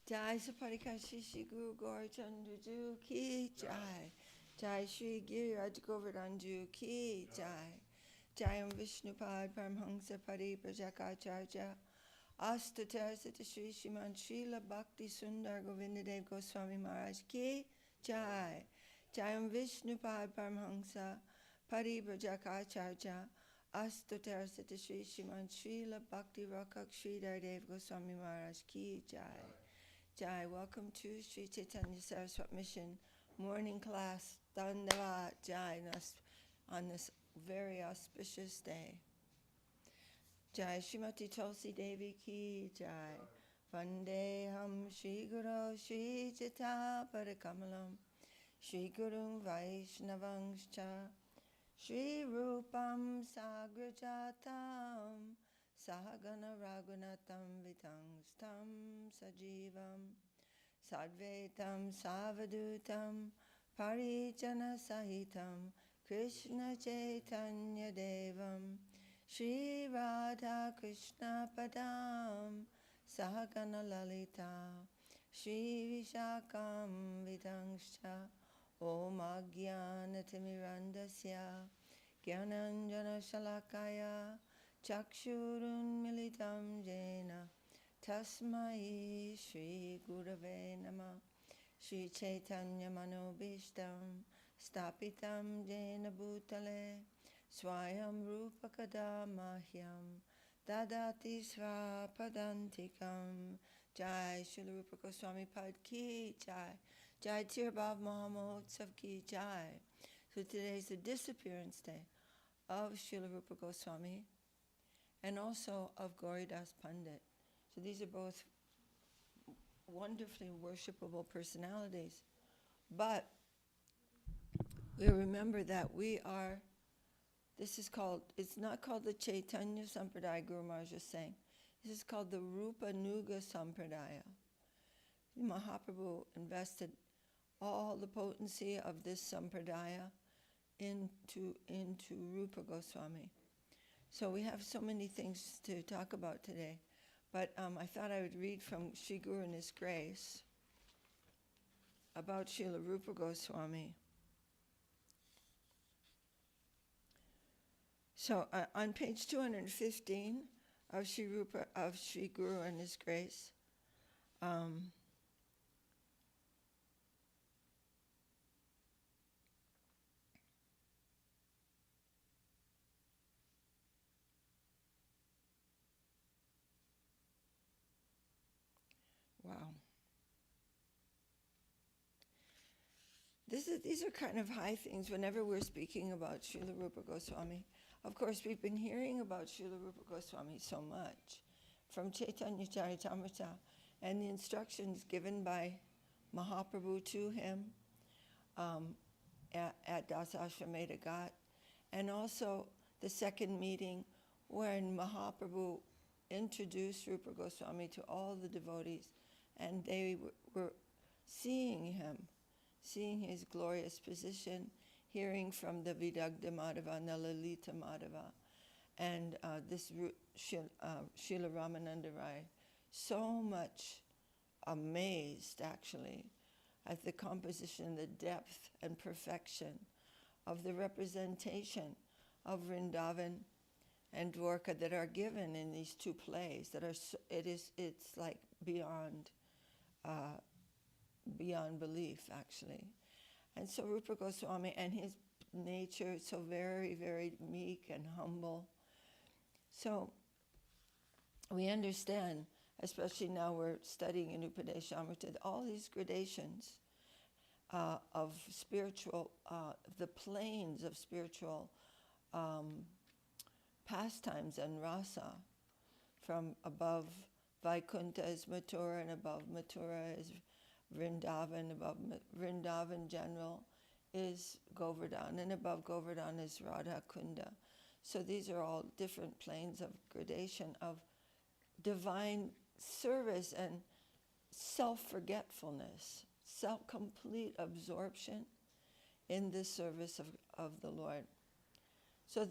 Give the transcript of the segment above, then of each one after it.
Jai Saparikashi Shri Guru Gaur Chandraju Ki Jai. Jai Shri Giriraj Govardhanju Ki Jai. Jayam Vishnupad Paramhansa Pari Prajakacharya Astatar Sita Shri Shriman Srila Bhakti Sundar Govindadev Goswami Maharaj Ki Jai. Jayam Vishnupad Paramhansa Pari Prajakacharya Astatar Sita Shri Shriman Srila Bhakti Rakak Sridhar Dev Goswami Maharaj Ki Jai. Jai, welcome to Sri Chaitanya Saraswati Mission morning class. Dandavat, Jai, on this very auspicious day. Jai, Srimati Tulsi Devi Ki Jai. Vandeham Shri Guru Shri Jita Padakamalam Shri Guru Vaishnavangscha Shri Rupam Sagrajatam Sahagana Raghunatam Vitangstam Sajivam Sadvaitam Savadutam Parijana Sahitam Krishna Chaitanya Devam Shri Radha Krishna Padam Sahagana Lalita Shri Vishakam Vidangscha Om Ajnanatimirandasya Gyananjana Shalakaya Chakshurun Militam Jena Tasmai Shri Gurave Nama Shri Chaitanya Manobishtam Stapitam Jena Bhutale Swayam Rupakada Mahyam Dadati Svapadantikam Jai Srila Rupa Goswami Pad Ki Jai. Jai Tirabhav Mahamotsav Ki Jai. So today is the disappearance day of Srila Rupa Goswami and also of Gauridas Pandit. So these are both wonderfully worshipable personalities. But we remember that it's not called the Chaitanya Sampradaya, Guru Maharaj is saying. This is called the Rupa Nuga Sampradaya. Mahaprabhu invested all the potency of this Sampradaya into Rupa Goswami. So we have so many things to talk about today. But I thought I would read from Sri Guru and His Grace about Srila Rupa Goswami. So on page 215 of Sri Guru and His Grace, wow. These are kind of high things whenever we're speaking about Srila Rupa Goswami. Of course, we've been hearing about Srila Rupa Goswami so much from Chaitanya Charitamrita and the instructions given by Mahaprabhu to him at Dasashrameta Ghat, and also the second meeting when Mahaprabhu introduced Rupa Goswami to all the devotees, and they were seeing him, seeing his glorious position, hearing from the Vidagdha Madhava and the Lalita Madhava, and this Srila Ramananda Rai, so much amazed actually at the composition, the depth and perfection of the representation of Vrindavan and Dwarka that are given in these two plays. That are it's like beyond belief actually. And so Rupa Goswami and his nature, so very, very meek and humble. So we understand, especially now we're studying in Upadesamrta, all these gradations of spiritual, the planes of spiritual pastimes and rasa. From above Vaikuntha is Mathura, and above Mathura is Vrindavan, above Vrindavan general is Govardhan, and above Govardhan is Radha Kunda. So these are all different planes of gradation of divine service and self-forgetfulness, complete absorption in the service of the Lord. So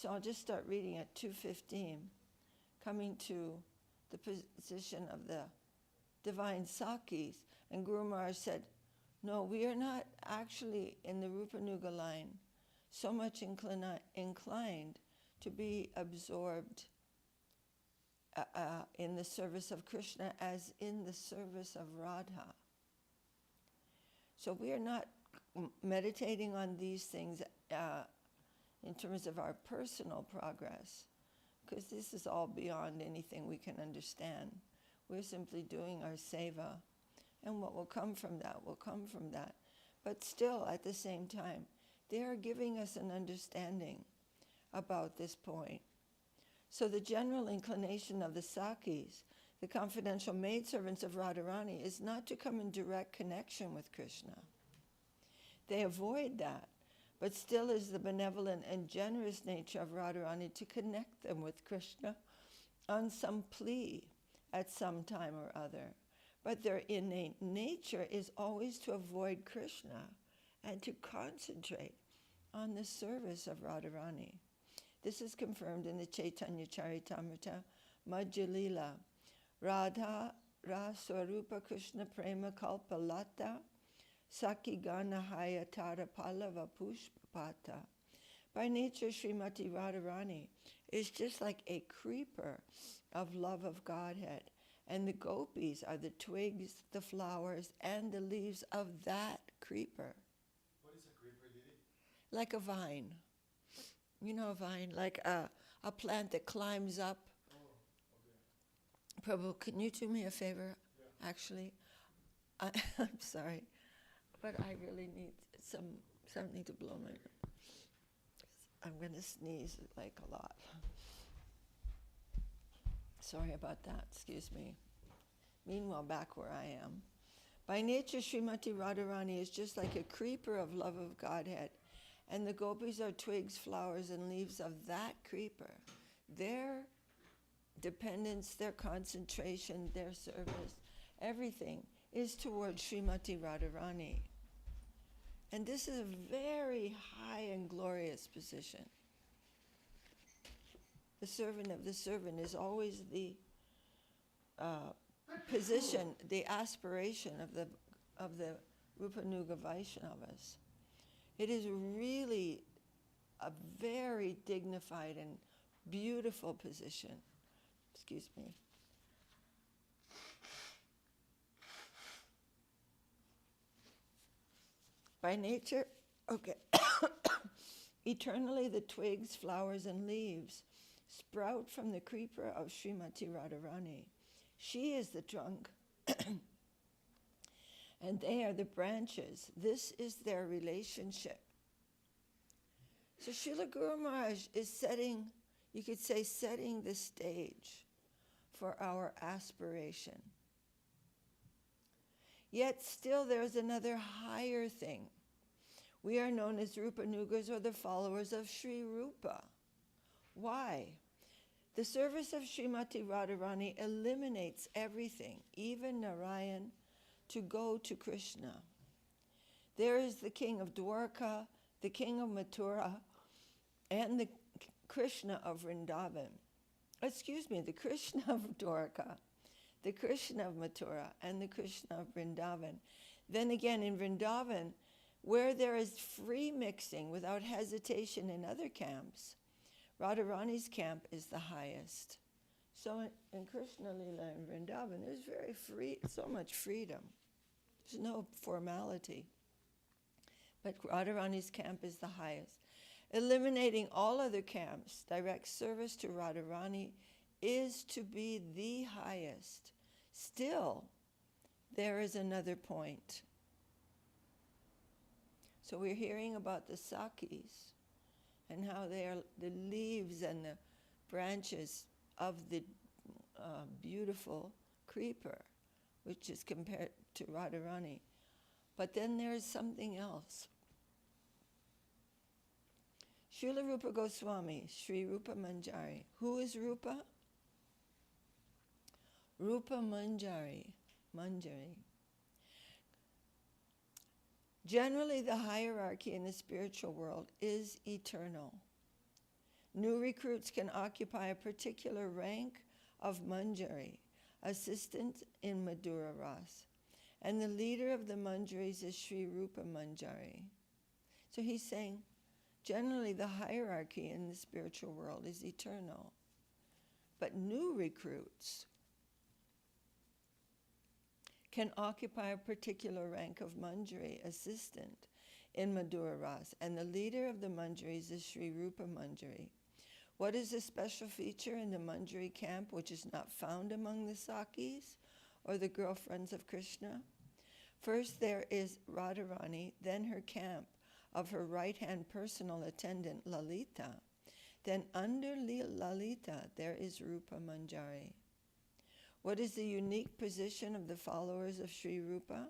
I'll just start reading at 2:15, coming to the position of the divine Sakis. And Guru Maharaj said, no, we are not actually in the Rupanuga line so much inclined to be absorbed in the service of Krishna as in the service of Radha. So we are not meditating on these things in terms of our personal progress, because this is all beyond anything we can understand. We're simply doing our seva, and what will come from that will come from that. But still, at the same time, they are giving us an understanding about this point. So the general inclination of the Sakis, the confidential maidservants of Radharani, is not to come in direct connection with Krishna. They avoid that, but still is the benevolent and generous nature of Radharani to connect them with Krishna on some plea at some time or other. But their innate nature is always to avoid Krishna and to concentrate on the service of Radharani. This is confirmed in the Chaitanya Charitamrita, Madhya Lila. Radha Raswarupa Krishna Prema Kalpa Lata Saki Gana Hayatara Pallava Pushpapata. By nature, Srimati Radharani is just like a creeper of love of Godhead. And the gopis are the twigs, the flowers, and the leaves of that creeper. What is a creeper, Didi? Like a vine. You know a vine, like a plant that climbs up. Oh, okay. Prabhu, can you do me a favor? Yeah. Actually, I'm sorry, but I really need something to blow my nose. I'm going to sneeze like a lot. Sorry about that, excuse me. Meanwhile, back where I am. By nature, Srimati Radharani is just like a creeper of love of Godhead, and the gopis are twigs, flowers, and leaves of that creeper. Their dependence, their concentration, their service, everything is towards Srimati Radharani. And this is a very high and glorious position. The servant of the servant is always the position, the aspiration of the Rupanuga Vaishnavas. It is really a very dignified and beautiful position. Excuse me. By nature, okay, eternally the twigs, flowers, and leaves sprout from the creeper of Srimati Radharani. She is the trunk, and they are the branches. This is their relationship. So Srila Guru Maharaj is setting the stage for our aspiration. Yet still there's another higher thing. We are known as Rupanugas, or the followers of Sri Rupa. Why? The service of Srimati Radharani eliminates everything, even Narayan, to go to Krishna. There is the king of Dwarka, the king of Mathura, and the Krishna of Vrindavan. The Krishna of Dwarka, the Krishna of Mathura, and the Krishna of Vrindavan. Then again, in Vrindavan, where there is free mixing without hesitation in other camps, Radharani's camp is the highest. So in Krishna Lila and Vrindavan, there's very free, so much freedom. There's no formality. But Radharani's camp is the highest. Eliminating all other camps, direct service to Radharani is to be the highest. Still, there is another point. So we're hearing about the Sakis and how they are the leaves and the branches of the beautiful creeper, which is compared to Radharani. But then there's something else. Srila Rupa Goswami, Sri Rupa Manjari. Who is Rupa? Rupa Manjari. Generally, the hierarchy in the spiritual world is eternal. New recruits can occupy a particular rank of Manjari, assistant in Madhura Ras. And the leader of the manjaris is Sri Rupa Manjari. So he's saying, generally the hierarchy in the spiritual world is eternal. But new recruits can occupy a particular rank of manjari assistant in Madhura Ras. And the leader of the manjaris is Sri Rupa Manjari. What is a special feature in the manjari camp which is not found among the Sakis or the girlfriends of Krishna? First there is Radharani, then her camp of her right-hand personal attendant Lalita. Then under Lalita there is Rupa Manjari. What is the unique position of the followers of Sri Rupa?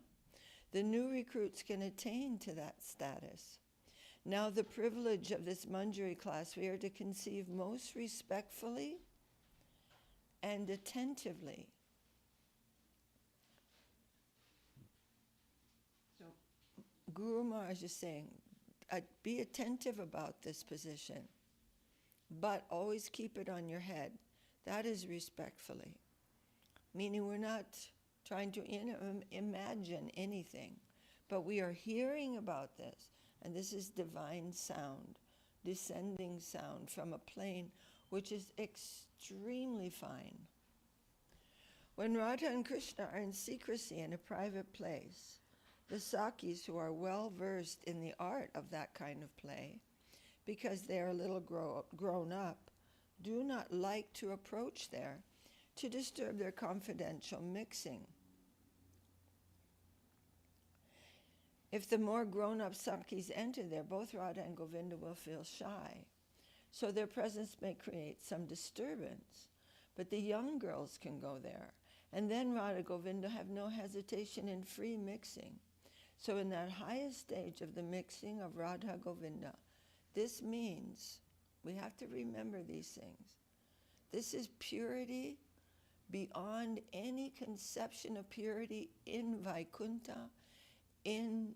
The new recruits can attain to that status. Now the privilege of this manjari class we are to conceive most respectfully and attentively. So Guru Maharaj is saying, be attentive about this position, but always keep it on your head. That is respectfully. Meaning we're not trying to imagine anything, but we are hearing about this. And this is divine sound, descending sound from a plane which is extremely fine. When Radha and Krishna are in secrecy in a private place, the Sakis who are well versed in the art of that kind of play, because they are a little grown up, do not like to approach there to disturb their confidential mixing. If the more grown-up Sakis enter there, both Radha and Govinda will feel shy. So their presence may create some disturbance. But the young girls can go there. And then Radha Govinda have no hesitation in free mixing. So in that highest stage of the mixing of Radha Govinda, this means, we have to remember these things. This is purity beyond any conception of purity in Vaikuntha, in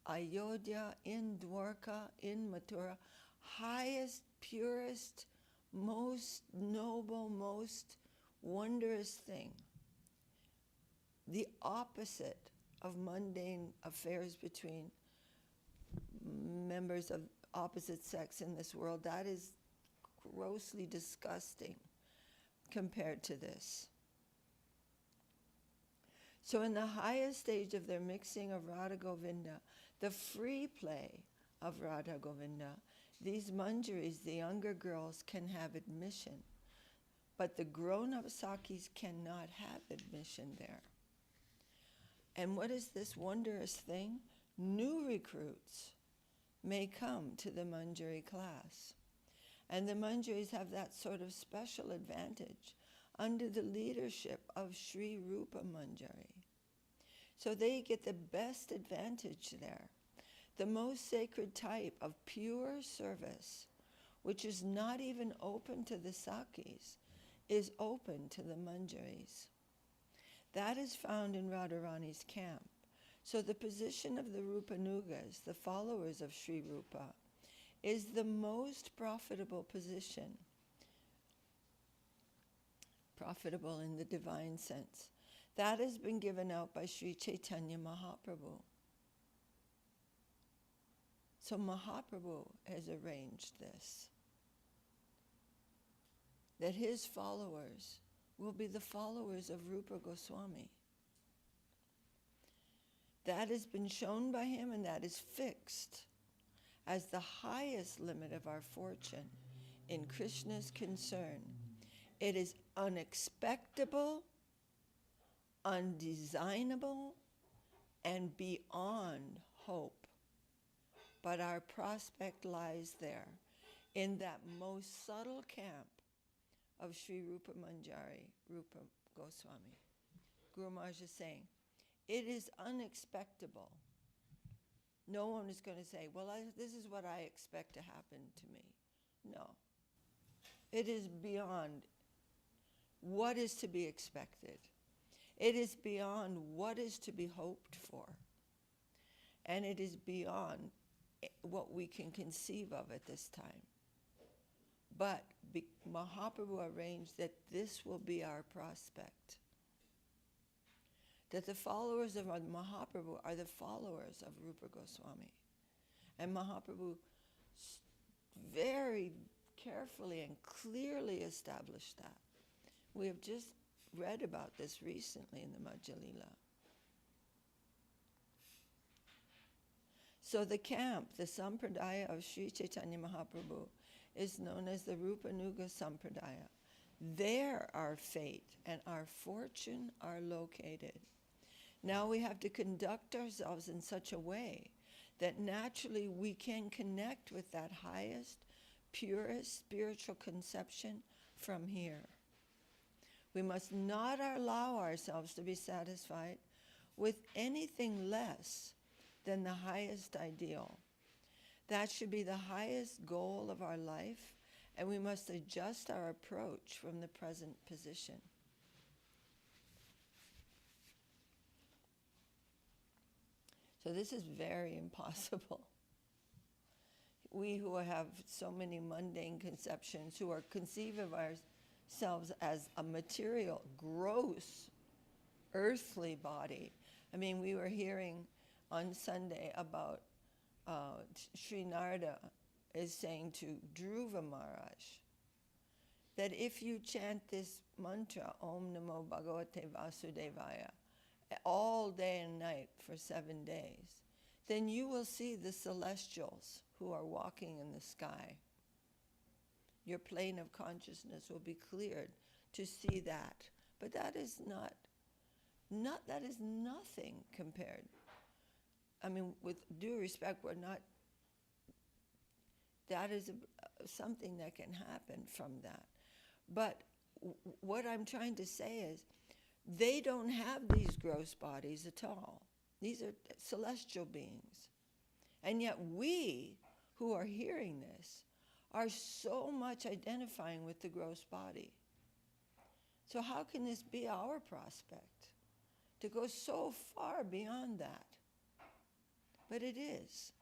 Ayodhya, in Dwarka, in Mathura, highest, purest, most noble, most wondrous thing. The opposite of mundane affairs between members of opposite sex in this world, that is grossly disgusting compared to this. So in the highest stage of their mixing of Radha Govinda, the free play of Radha Govinda, these manjaris, the younger girls, can have admission. But the grown-up Sakis cannot have admission there. And what is this wondrous thing? New recruits may come to the manjari class. And the manjaris have that sort of special advantage under the leadership of Sri Rupa Manjari. So they get the best advantage there. The most sacred type of pure service, which is not even open to the Sakis, is open to the manjaris. That is found in Radharani's camp. So the position of the Rupanugas, the followers of Sri Rupa, is the most profitable position. Profitable in the divine sense. That has been given out by Sri Chaitanya Mahaprabhu. So Mahaprabhu has arranged this, that his followers will be the followers of Rupa Goswami. That has been shown by him, and that is fixed as the highest limit of our fortune in Krishna's concern. It is unexpectable, undesignable, and beyond hope. But our prospect lies there, in that most subtle camp of Sri Rupa Manjari, Rupa Goswami. Guru Maharaj is saying, it is unexpectable. No one is going to say, well, this is what I expect to happen to me. No. It is beyond what is to be expected. It is beyond what is to be hoped for. And it is beyond what we can conceive of at this time. But Mahaprabhu arranged that this will be our prospect. That the followers of Mahaprabhu are the followers of Rupa Goswami. And Mahaprabhu very carefully and clearly established that. We have just read about this recently in the Madhya Lila. So the camp, the Sampradaya of Sri Chaitanya Mahaprabhu, is known as the Rupanuga Sampradaya. There our fate and our fortune are located. Now we have to conduct ourselves in such a way that naturally we can connect with that highest, purest spiritual conception from here. We must not allow ourselves to be satisfied with anything less than the highest ideal. That should be the highest goal of our life, and we must adjust our approach from the present position. So this is very impossible. We who have so many mundane conceptions, who are conceive of ourselves as a material, gross, earthly body. I mean, we were hearing on Sunday about Sri Narada is saying to Dhruva Maharaj that if you chant this mantra, Om Namo Bhagavate Vasudevaya, all day and night for 7 days, then you will see the celestials who are walking in the sky. Your plane of consciousness will be cleared to see that. But that is that is nothing compared. I mean, with due respect, that is something that can happen from that. But what I'm trying to say is, they don't have these gross bodies at all. These are celestial beings. And yet we, who are hearing this, are so much identifying with the gross body. So how can this be our prospect? To go so far beyond that. But it is.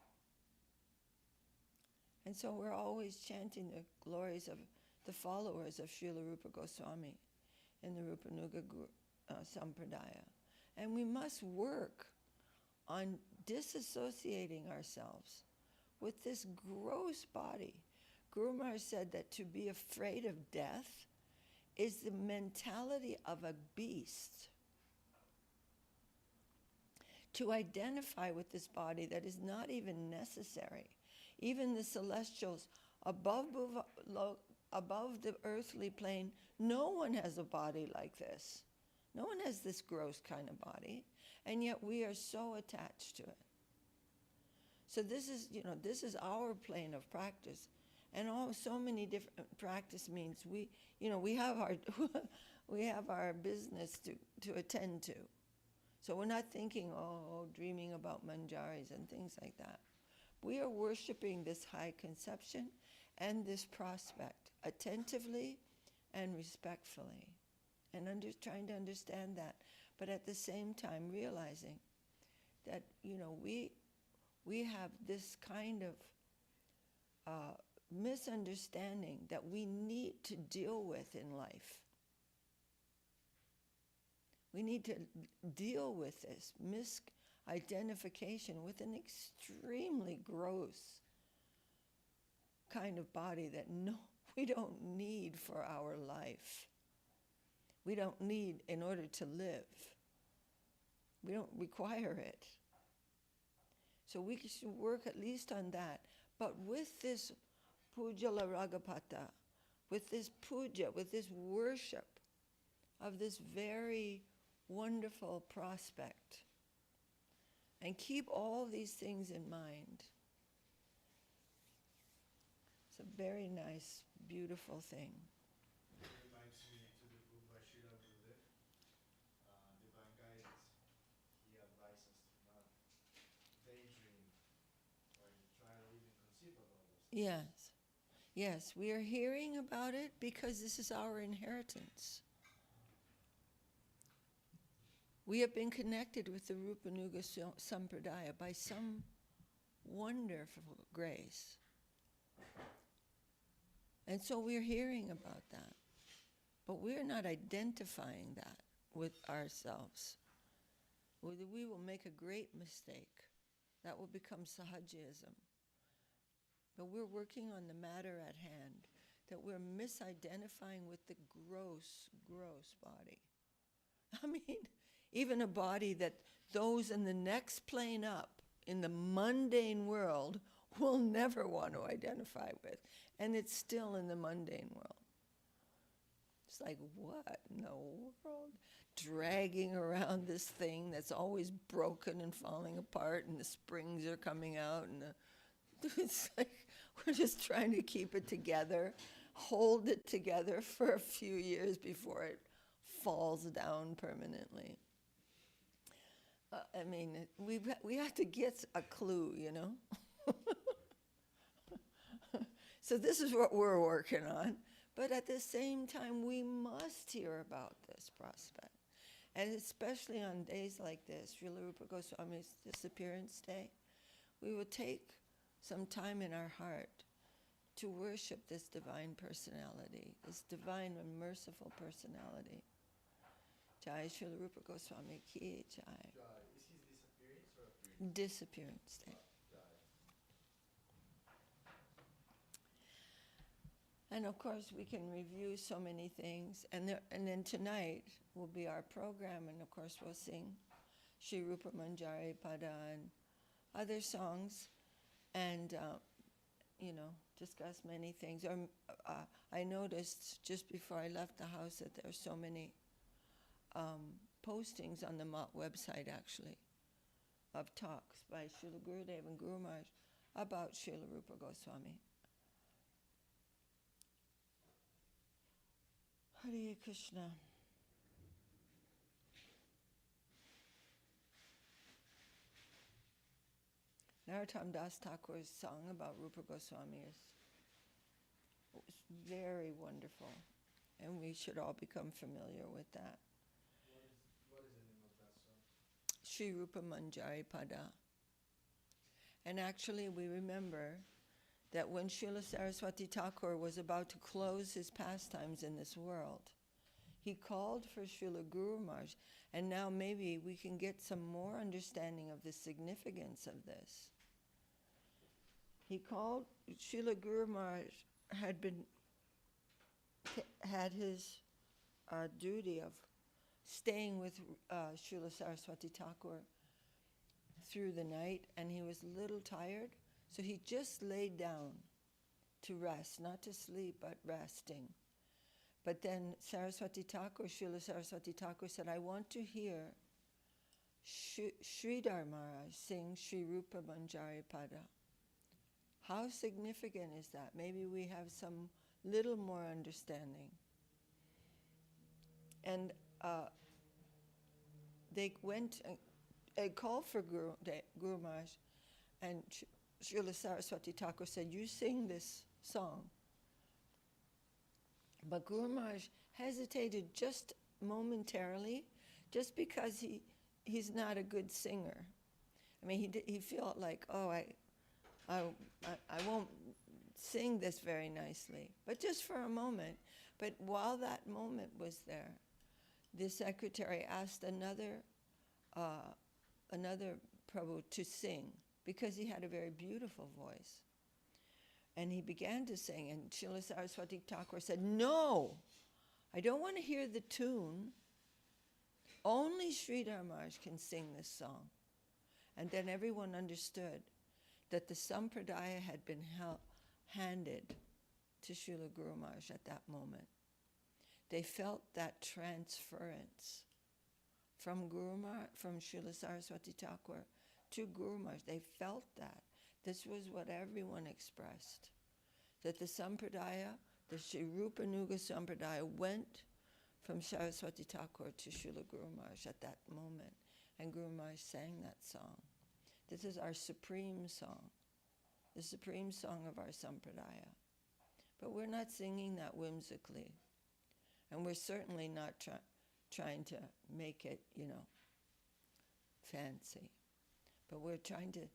And so we're always chanting the glories of the followers of Srila Rupa Goswami in the Rupanuga Sampradaya. And we must work on disassociating ourselves with this gross body. Guru Maharaj said that to be afraid of death is the mentality of a beast. To identify with this body that is not even necessary. Even the celestials above the earthly plane, no one has a body like this. No one has this gross kind of body, and yet we are so attached to it. So this is our plane of practice, and so many different practice means we have our business to attend to. So we're not thinking, dreaming about manjaris and things like that. We are worshiping this high conception and this prospect attentively and respectfully, and trying to understand that, but at the same time realizing that we have this kind of misunderstanding that we need to deal with in life. We need to deal with this misidentification with an extremely gross kind of body that we don't need for our life. We don't need in order to live. We don't require it. So we should work at least on that. But with this pujala ragapata, with this puja, with this worship of this very wonderful prospect, and keep all these things in mind. It's a very nice, beautiful thing. It reminds me to the book by Srila Gurudev, Divine Guidance. He advises us to not daydream or try to even conceive about those things. Yes, we are hearing about it because this is our inheritance. We have been connected with the Rupanuga Sampradaya by some wonderful grace. And so we're hearing about that. But we're not identifying that with ourselves. We will make a great mistake. That will become sahajism. But we're working on the matter at hand, that we're misidentifying with the gross, gross body. I mean, even a body that those in the next plane up, in the mundane world, will never want to identify with. And it's still in the mundane world. It's like, what in the world? Dragging around this thing that's always broken and falling apart, and the springs are coming out, and it's like we're just trying to keep it together, hold it together for a few years before it falls down permanently. I mean, we have to get a clue, you know? So this is what we're working on. But at the same time, we must hear about this prospect. And especially on days like this, Srila Rupa Goswami's disappearance day, we will take some time in our heart to worship this divine personality, this divine and merciful personality. Jai Srila Rupa Goswami ki jai. Jai. Is his disappearance or appearance? Disappearance day. Jai. And of course, we can review so many things. And then tonight will be our program, and of course, we'll sing Shri Rupa Manjari Pada and other songs, and discuss many things. I noticed just before I left the house that there are so many postings on the Mott website, actually, of talks by Srila Gurudev and Guru Maharaj about Srila Rupa Goswami. Hare Krishna. Narottam Das Thakur's song about Rupa Goswami was very wonderful, and we should all become familiar with that. What is the name of that song? Shri Rupa Manjari Pada. And actually we remember that when Srila Saraswati Thakur was about to close his pastimes in this world, he called for Srila Guru Maharaj, and now maybe we can get some more understanding of the significance of this. He called, Srila Guru Maharaj had his duty of staying with Srila Saraswati Thakur through the night, and he was a little tired, so he just laid down to rest, not to sleep, but resting. But then Saraswati Thakur, Srila Saraswati Thakur said, I want to hear Sridhar Maharaj sing Shri Rupa Manjari Pada. How significant is that? Maybe we have some little more understanding. And they went and called for Guru Maharaj, and Srila Saraswati Thakur said, you sing this song. But Guru Maharaj hesitated just momentarily, just because he's not a good singer. I mean, he felt like, I won't sing this very nicely, but just for a moment. But while that moment was there, the secretary asked another Prabhu to sing, because he had a very beautiful voice. And he began to sing, and Srila Saraswati Thakur said, no, I don't want to hear the tune. Only Sridhar Maharaj can sing this song. And then everyone understood that the sampradaya had been handed to Srila Guru Maharaj at that moment. They felt that transference from Srila Saraswati Thakur to Guru Maharaj. They felt that. This was what everyone expressed, that the sampradaya, the Shri Rupa Nuga sampradaya, went from Saraswati Thakur to Srila Guru Maharaj at that moment, and Guru Maharaj sang that song. This is our supreme song, the supreme song of our sampradaya. But we're not singing that whimsically, and we're certainly not trying to make it, fancy. But we're trying to,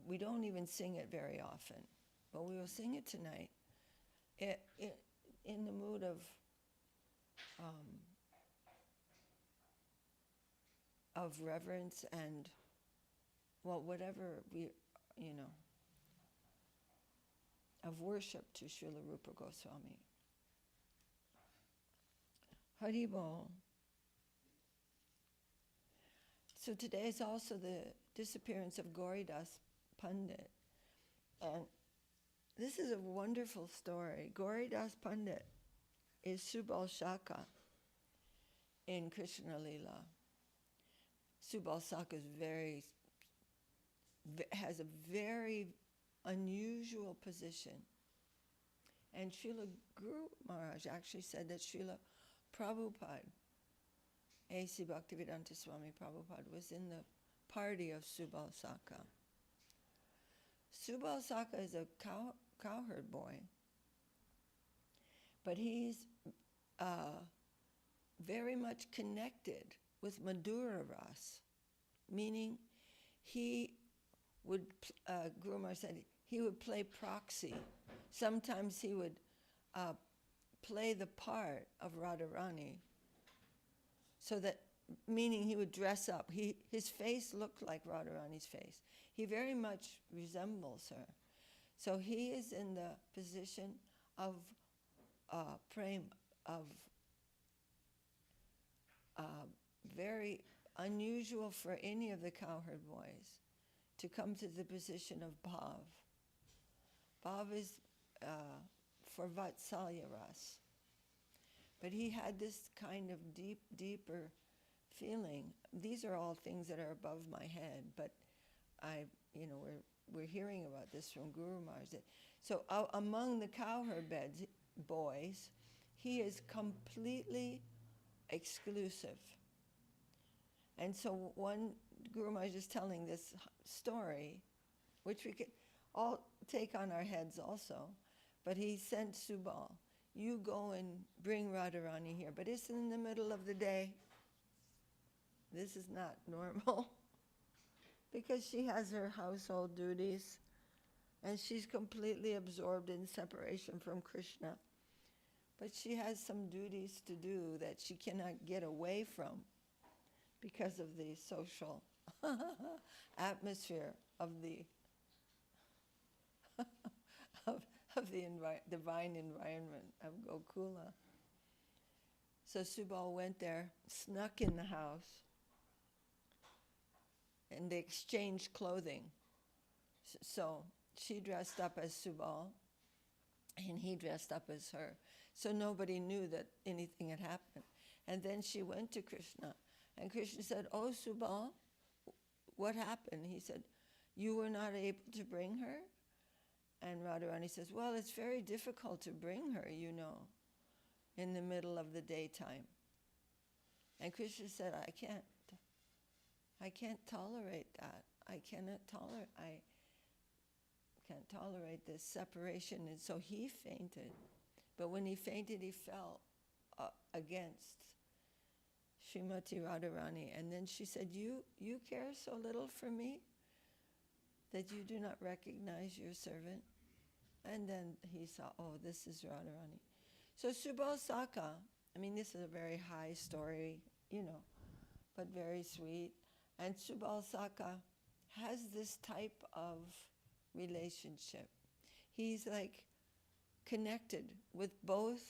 we don't even sing it very often, but we will sing it tonight in the mood of reverence and, well, whatever of worship to Srila Rupa Goswami. Haribol. So today is also the disappearance of Gauridas Pandit. And this is a wonderful story. Gauridas Pandit is Subal Shaka in Krishna Lila. Subal Shaka has a very unusual position. And Srila Guru Maharaj actually said that Srila Prabhupada, A.C. Bhaktivedanta Swami Prabhupada, was in the party of Subal Shaka. Subal Shaka is a cowherd boy, but he's very much connected with Madhura Ras, meaning he would, Guru Maharaj said, he would play proxy. Sometimes he would play the part of Radharani, so that, meaning he would dress up. His face looked like Radharani's face. He very much resembles her. So he is in the position of prem, of very unusual for any of the cowherd boys to come to the position of bhav. Bhav is for Vatsalya Ras. But he had this kind of deeper feeling. These are all things that are above my head, but we're hearing about this from Guru Maharaj. So among the cowherd boys, he is completely exclusive. And so one Guru Maharaj is telling this story, which we could all take on our heads also, but he sent Subal, you go and bring Radharani here, but it's in the middle of the day. This is not normal, because she has her household duties, and she's completely absorbed in separation from Krishna. But she has some duties to do that she cannot get away from because of the social atmosphere of the divine environment of Gokula. So Subal went there, snuck in the house, and they exchanged clothing. So she dressed up as Subal, and he dressed up as her. So nobody knew that anything had happened. And then she went to Krishna, and Krishna said, "Oh, Subal, what happened?" He said, "You were not able to bring her?" And Radharani says, "Well, it's very difficult to bring her, in the middle of the daytime." And Krishna said, I can't tolerate that. I can't tolerate this separation. And so he fainted. But when he fainted, he fell against Srimati Radharani. And then she said, you care so little for me that you do not recognize your servant? And then he saw, oh, this is Radharani. So Subal Shaka, this is a very high story, but very sweet. And Subal Shaka has this type of relationship. He's like connected with both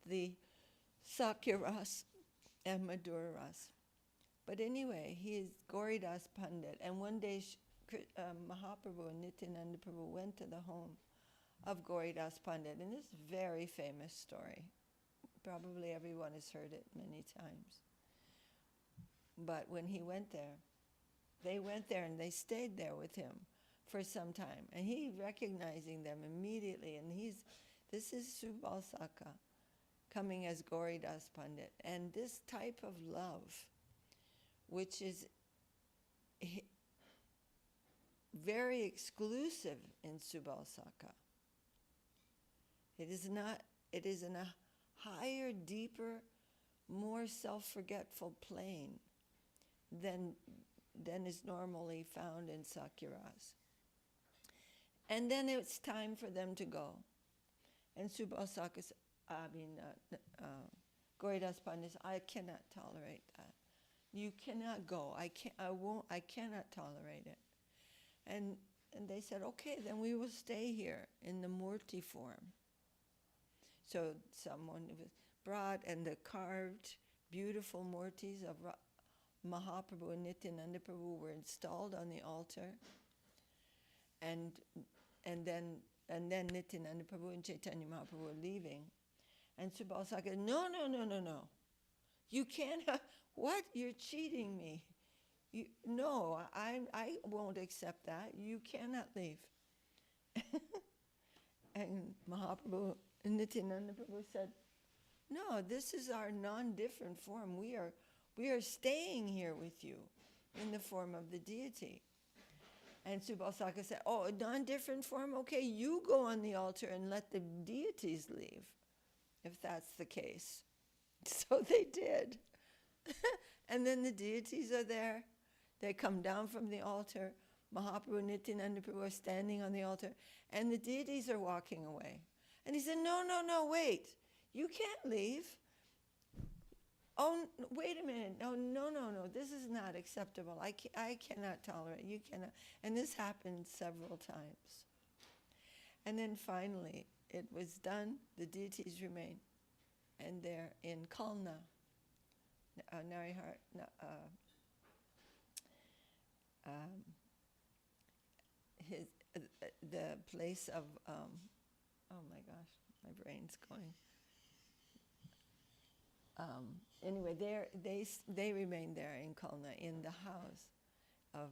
the Sakya Ras and Madhura Ras. But anyway, he is Gauridas Pandit. And one day Mahaprabhu and Nityananda Prabhu went to the home of Gauridas Pandit. And this is a very famous story. Probably everyone has heard it many times. But when he went there, they went there and they stayed there with him for some time. And he recognizing them immediately. And this is Subal Shaka coming as Gauridas Pandit. And this type of love, which is very exclusive in Subal Shaka. It is in a higher, deeper, more self-forgetful plane than is normally found in Sakya Ras. And then it's time for them to go. And Subhasaka, Gauridas Pandit, I cannot tolerate that. You cannot go. I can't. I won't. I cannot tolerate it. And they said, okay, then we will stay here in the murti form. So someone was brought, and the carved, beautiful murtis of Mahaprabhu and Nityananda Prabhu were installed on the altar, and then Nityananda Prabhu and Chaitanya Mahaprabhu were leaving, and Subhasaka said, no, you can't. What? You're cheating me. No, I won't accept that. You cannot leave. And Mahaprabhu and Nityananda Prabhu said, no, this is our non-different form. We are staying here with you in the form of the deity. And Subhasaka said, oh, a non-different form? Okay, you go on the altar and let the deities leave, if that's the case. So they did. And then the deities are there. They come down from the altar. Mahaprabhu and Nityananda Prabhu are standing on the altar, and the deities are walking away. And he said, no, wait. You can't leave. Oh, wait a minute. No. This is not acceptable. I cannot tolerate. You cannot. And this happened several times. And then finally, it was done. The deities remain. And they're in Kalna. The place of, oh my gosh, my brain's going. Anyway, they remained there in Kalna, in the house of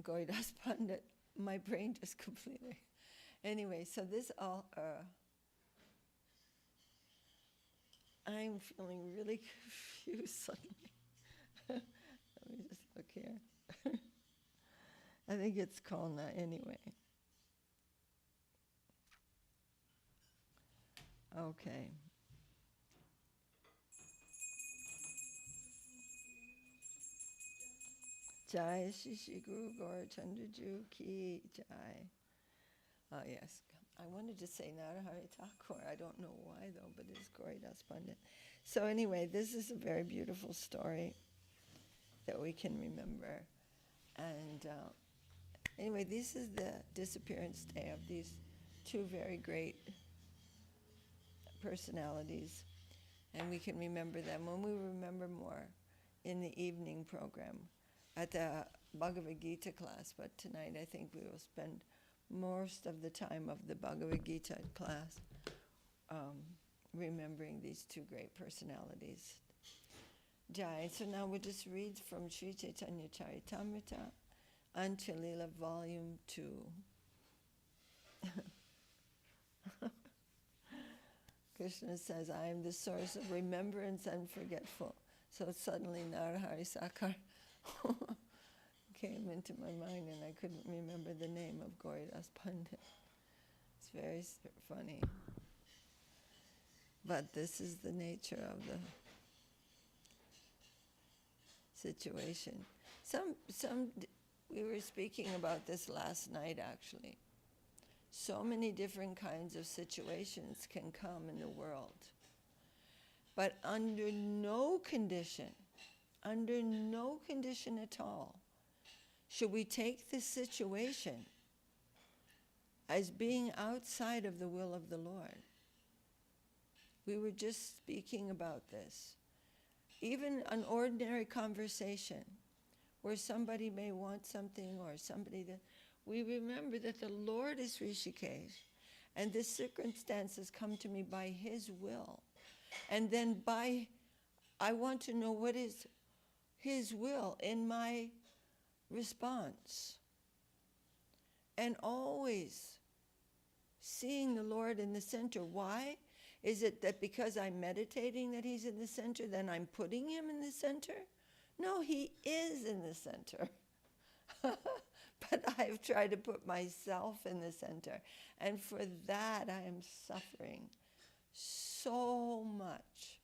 Gauridas Pandit. My brain just completely. Anyway, so this all, I'm feeling really confused suddenly. Let me just look here. I think it's Kalna anyway. Okay. Jai Shri Guru Gaurachandraju Ki Jai. Oh yes, I wanted to say Narahari Thakur. I don't know why though, but it's Gauridas Pandit. So anyway, this is a very beautiful story that we can remember. And anyway, this is the disappearance day of these two very great personalities. And we can remember them when we remember more in the evening program at the Bhagavad Gita class. But tonight I think we will spend most of the time of the Bhagavad Gita class remembering these two great personalities. Jai. So now we'll just read from Sri Chaitanya Charitamrita, Antya Lila Volume 2. Krishna says, I am the source of remembrance and forgetful. So suddenly Narahari Sakar came into my mind and I couldn't remember the name of Gauridas Pandit. It's very funny. But this is the nature of the situation. We were speaking about this last night actually. So many different kinds of situations can come in the world. But under no condition at all, should we take this situation as being outside of the will of the Lord. We were just speaking about this. Even an ordinary conversation where somebody may want something or somebody that, we remember that the Lord is Rishikesh and this circumstance has come to me by His will. And then I want to know what is His will in my response. And always seeing the Lord in the center. Why? Is it that because I'm meditating that He's in the center, then I'm putting Him in the center? No, He is in the center. But I've tried to put myself in the center. And for that I am suffering so much.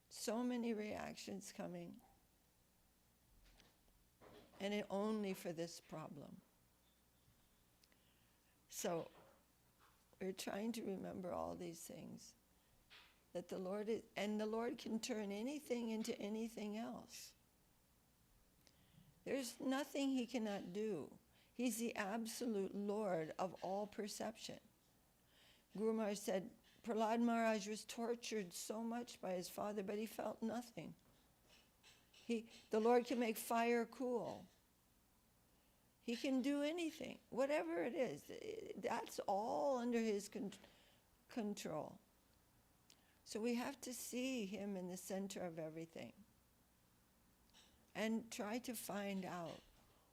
So many reactions coming. And it only for this problem. So we're trying to remember all these things. That the Lord is, and the Lord can turn anything into anything else. There's nothing He cannot do. He's the absolute Lord of all perception. Guru Maharaj said, Prahlad Maharaj was tortured so much by his father, but he felt nothing. The Lord can make fire cool. He can do anything, whatever it is. That's all under His control. So we have to see Him in the center of everything and try to find out,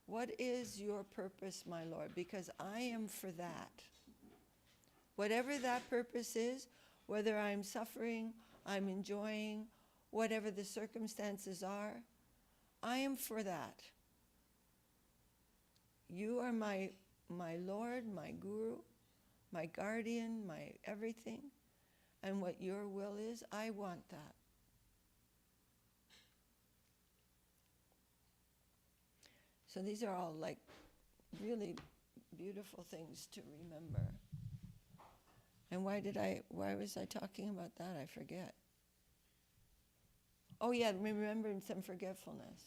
what is your purpose, my Lord? Because I am for that. Whatever that purpose is, whether I'm suffering, I'm enjoying, whatever the circumstances are, I am for that. You are my Lord, my Guru, my guardian, my everything. And what your will is, I want that. So these are all like really beautiful things to remember. And why was I talking about that? I forget. Oh yeah, remembrance and forgetfulness.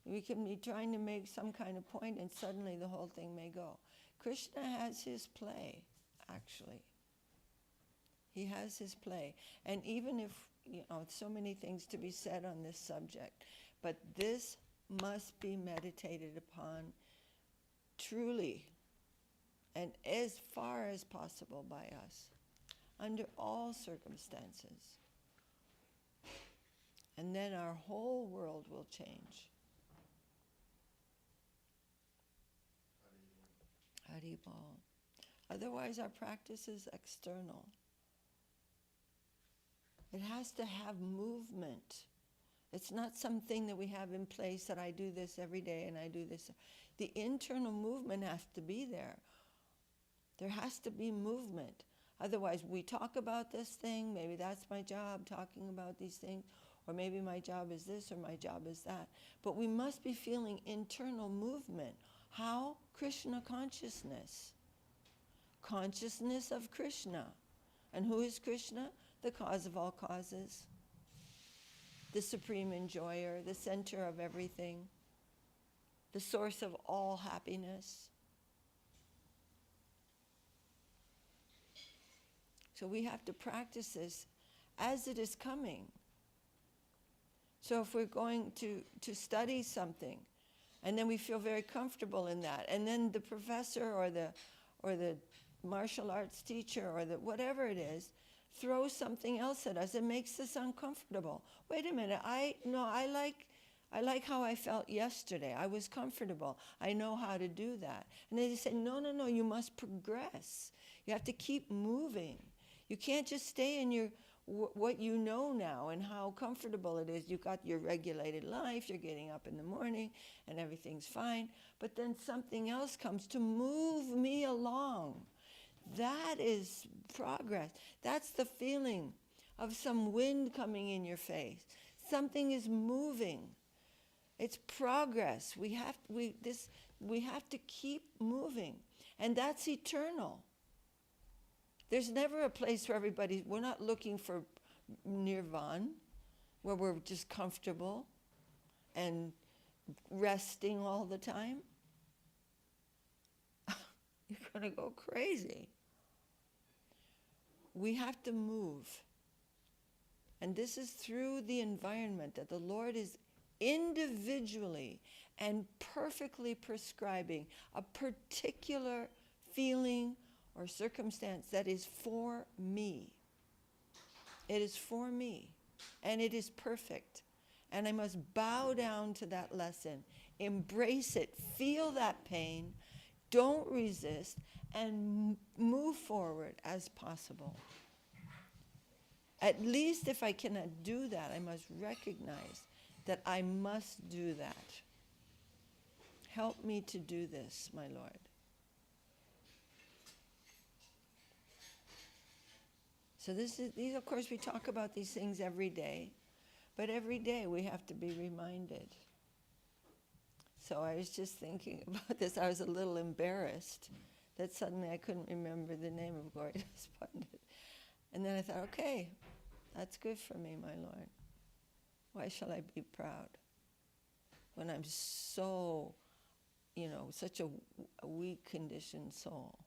We can be trying to make some kind of point and suddenly the whole thing may go. Krishna has his play, actually. He has his play. And even if, so many things to be said on this subject, but this must be meditated upon truly and as far as possible by us, under all circumstances. And then our whole world will change. Haribol. Otherwise, our practice is external. It has to have movement. It's not something that we have in place that I do this every day and I do this. The internal movement has to be there. There has to be movement. Otherwise, we talk about this thing, maybe that's my job, talking about these things, or maybe my job is this or my job is that. But we must be feeling internal movement. How? Krishna consciousness. Consciousness of Krishna. And who is Krishna? The cause of all causes. The supreme enjoyer, the center of everything. The source of all happiness. So we have to practice this as it is coming. So if we're going to study something, and then we feel very comfortable in that, and then the professor or the martial arts teacher or the whatever it is throws something else at us, it makes us uncomfortable. Wait a minute, I like how I felt yesterday. I was comfortable. I know how to do that. And they say, no, you must progress. You have to keep moving. You can't just stay in your what you know now and how comfortable it is. You've got your regulated life, you're getting up in the morning and everything's fine, but then something else comes to move me along. That is progress. That's the feeling of some wind coming in your face. Something is moving. It's progress. We have to keep moving, and that's eternal. There's never a place where we're not looking for nirvana, where we're just comfortable and resting all the time. You're going to go crazy. We have to move. And this is through the environment that the Lord is individually and perfectly prescribing a particular feeling or circumstance that is for me. It is for me, and it is perfect. And I must bow down to that lesson, embrace it, feel that pain, don't resist, and move forward as possible. At least if I cannot do that, I must recognize that I must do that. Help me to do this, my Lord. So these, of course, we talk about these things every day, but every day we have to be reminded. So I was just thinking about this. I was a little embarrassed that suddenly I couldn't remember the name of Gauridas Pandit. And then I thought, okay, that's good for me, my Lord. Why shall I be proud when I'm so, such a weak conditioned soul?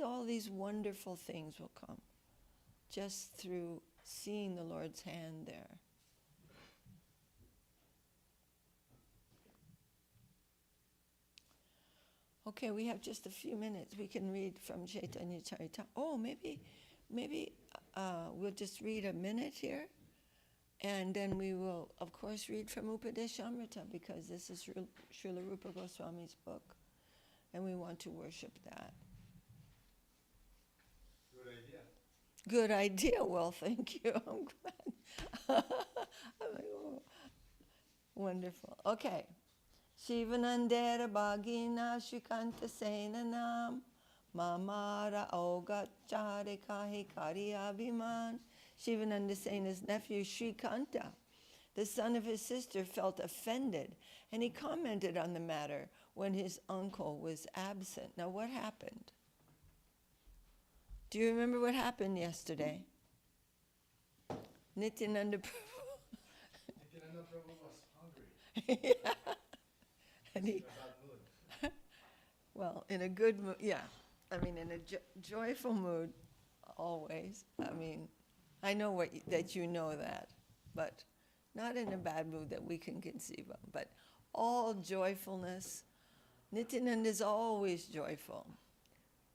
All these wonderful things will come just through seeing the Lord's hand there. Okay, we have just a few minutes. We can read from Chaitanya Charitamrita. Oh, maybe we'll just read a minute here, and then we will, of course, read from Upadesamrta, because this is Srila Rupa Goswami's book, and we want to worship that. Good idea. Good idea. Well, thank you. I'm glad. I'm like, oh. Wonderful. Okay. Shivanandera Bhagina Shrikanta Senanam Mamara Ogachare Kahi Kari Abhiman. Shivananda Sena's nephew Shrikanta, the son of his sister, felt offended, and he commented on the matter when his uncle was absent. Now, what happened? Do you remember what happened yesterday? Nityananda Prabhu. Nityananda Prabhu was hungry. Yeah. And In he, a bad mood. well, in a good mood, yeah. I mean, in a joyful mood, always. I mean, I know that you know that, but not in a bad mood that we can conceive of. But all joyfulness. Nityananda is always joyful.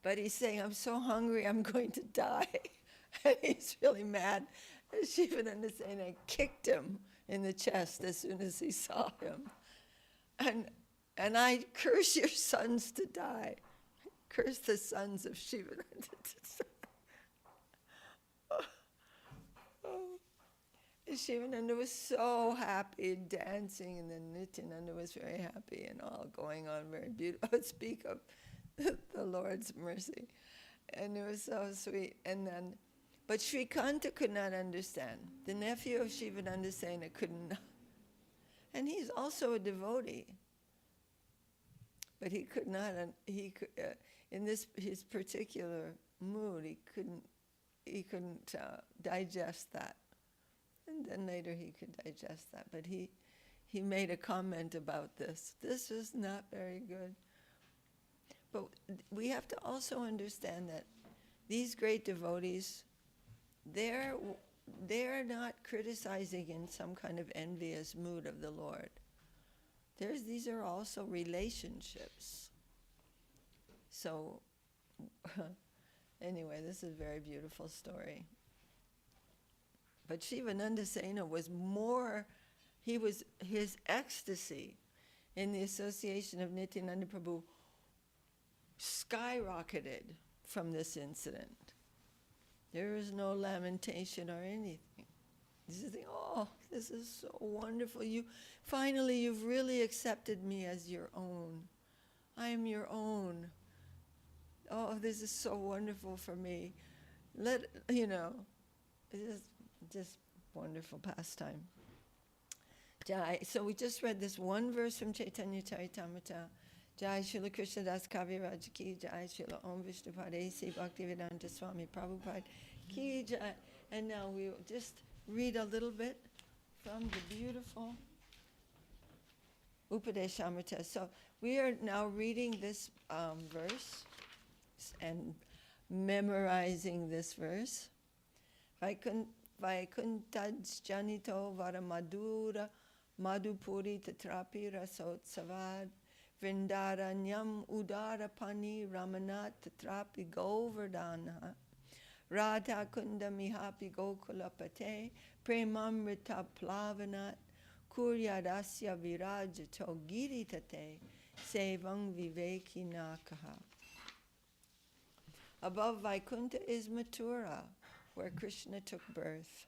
But he's saying, I'm so hungry, I'm going to die. And he's really mad. And Shivananda Sena kicked him in the chest as soon as he saw him. And I curse your sons to die. Curse the sons of Shivananda to die. And Shivananda was so happy, dancing, and then Nityananda was very happy, and all going on very beautiful. Speak of the Lord's mercy. And it was so sweet. And then, but Shrikanta could not understand. The nephew of Shivananda Sena could not. And he's also a devotee. But he could not, in his particular mood, he couldn't digest that. And then later he could digest that. But he made a comment about this. This is not very good. But we have to also understand that these great devotees, they're not criticizing in some kind of envious mood of the Lord. These are also relationships. So, anyway, this is a very beautiful story. But Shivananda Sena was his ecstasy in the association of Nityananda Prabhu skyrocketed from this incident. There was no lamentation or anything. This is so wonderful. Finally, you've really accepted me as your own. I am your own. Oh, this is so wonderful for me. It's just wonderful pastime. Jai. So we just read this one verse from Chaitanya Charitamrita. Jai Srila Krishna Das Kaviraj Ki Jai Srila Om Vishnu Padesi Bhaktivedanta Swami Prabhupada Ki Jai. And now we'll just read a little bit from the beautiful Upadesamrta. So we are now reading this verse and memorizing this verse. Vaikuntaj Janito Varamadura Madhupuri Tatrapi Rasotsavad Vrindaranyam Udarapani Ramanat Tatrapi Govardhana Radha Kunda Mihapi Gokulapate Premamrita Plavanat Kuryadasya Virajato Giritate Sevang Viveki Nakaha. Above Vaikuntha is Mathura, where Krishna took birth.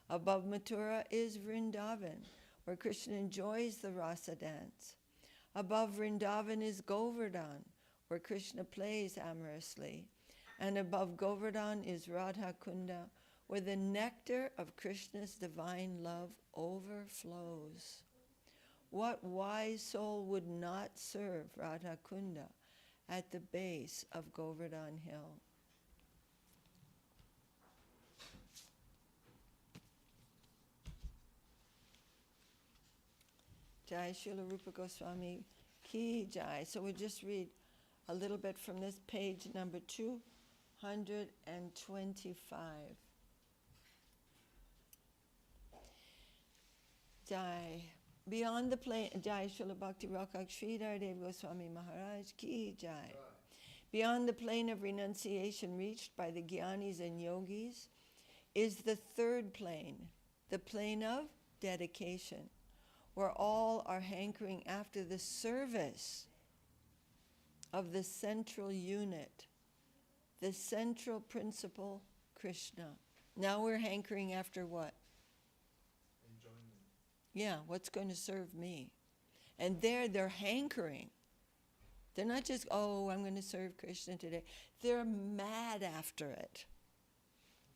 Above Mathura is Vrindavan, where Krishna enjoys the rasa dance. Above Vrindavan is Govardhan, where Krishna plays amorously. And above Govardhan is Radha Kunda, where the nectar of Krishna's divine love overflows. What wise soul would not serve Radha Kunda at the base of Govardhan Hill. Jai Srila Rupa Goswami Ki Jai. So we'll just read a little bit from this page number 225. Jai. Beyond the plain, Jai Srila Bhakti Rakak Sridhar Dev Goswami Maharaj Ki Jai. Beyond the plane of renunciation reached by the Gyanis and Yogis is the third plane, the plane of dedication, where all are hankering after the service of the central unit, the central principle, Krishna. Now we're hankering after what? Enjoyment. Yeah, what's going to serve me? And they're hankering. They're not just, oh, I'm going to serve Krishna today. They're mad after it.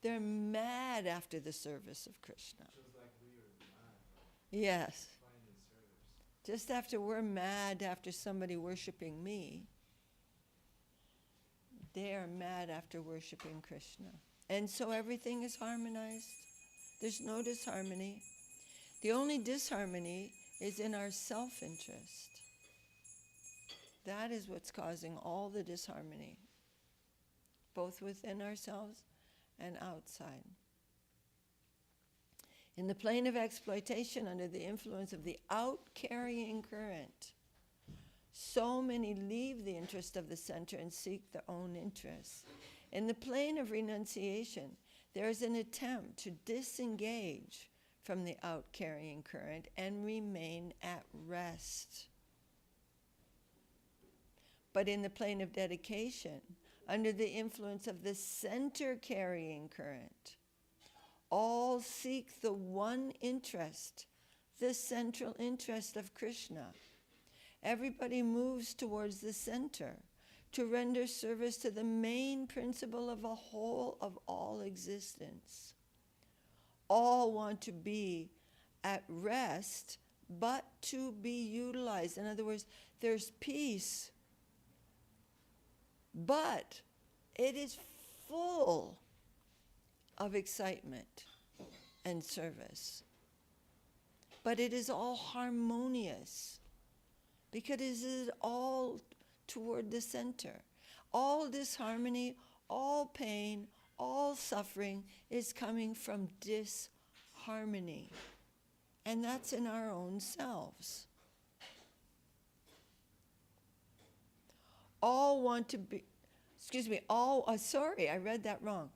They're mad after the service of Krishna. Just like we are mad, right? Yes. Finding service. Just after we're mad after somebody worshiping me, they are mad after worshiping Krishna. And so everything is harmonized. There's no disharmony. The only disharmony is in our self-interest. That is what's causing all the disharmony, both within ourselves and outside. In the plane of exploitation, under the influence of the out-carrying current, so many leave the interest of the center and seek their own interests. In the plane of renunciation, there is an attempt to disengage from the out-carrying current and remain at rest. But in the plane of dedication, under the influence of the center-carrying current, all seek the one interest, the central interest of Krishna. Everybody moves towards the center to render service to the main principle of a whole of all existence. All want to be at rest, but to be utilized. In other words, there's peace, but it is full of excitement and service. But it is all harmonious because it is all toward the center. All disharmony, all pain, all suffering is coming from disharmony. And that's in our own selves. All want to be, sorry, I read that wrong.